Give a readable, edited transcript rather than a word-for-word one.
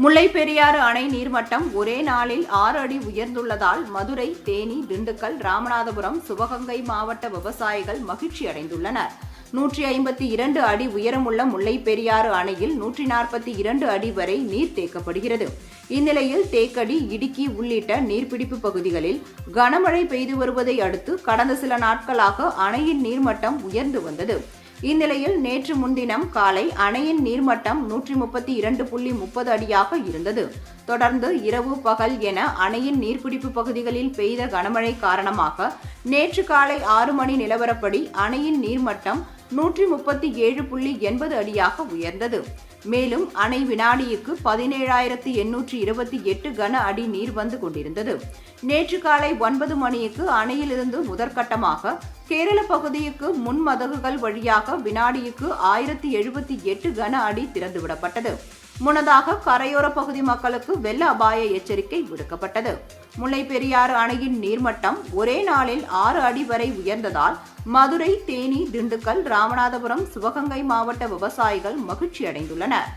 முல்லைப் பெரியாறு அணை நீர்மட்டம் ஒரே நாளில் 6 அடி உயர்ந்துள்ளதால் மதுரை, தேனி, திண்டுக்கல், ராமநாதபுரம், சிவகங்கை மாவட்ட விவசாயிகள் மகிழ்ச்சி அடைந்துள்ளனர். 152 அடி உயரமுள்ள முல்லைப் பெரியாறு அணையில் 142 அடி வரை நீர் தேக்கப்படுகிறது. இந்நிலையில் தேக்கடி, இடுக்கி உள்ளிட்ட நீர்பிடிப்பு பகுதிகளில் கனமழை பெய்து வருவதை அடுத்து கடந்த சில நாட்களாக அணையின் நீர்மட்டம் உயர்ந்து வந்தது. இந்நிலையில் நேற்று முன்தினம் காலை அணையின் நீர்மட்டம் 132.30 அடியாக இருந்தது. தொடர்ந்து இரவு, பகல் என அணையின் நீர்பிடிப்பு பகுதிகளில் பெய்த கனமழை காரணமாக நேற்று காலை 6 மணி நிலவரப்படி அணையின் நீர்மட்டம் 137.80 அடியாக உயர்ந்தது. மேலும் அணை வினாடிக்கு 17,828 கன அடி நீர் வந்து கொண்டிருந்தது. நேற்று காலை 9 மணிக்கு அணையிலிருந்து முதற்கட்டமாக கேரள பகுதிக்கு முன்மதகுகள் வழியாக வினாடிக்கு 1078 கன அடி திறந்துவிடப்பட்டது. முன்னதாக கரையோர பகுதி மக்களுக்கு வெள்ள அபாய எச்சரிக்கை விடுக்கப்பட்டது. முல்லைப் பெரியாறு அணையின் நீர்மட்டம் ஒரே நாளில் 6 அடி வரை உயர்ந்ததால் மதுரை, தேனி, திண்டுக்கல், ராமநாதபுரம், சிவகங்கை மாவட்ட விவசாயிகள் மகிழ்ச்சி அடைந்துள்ளனர்.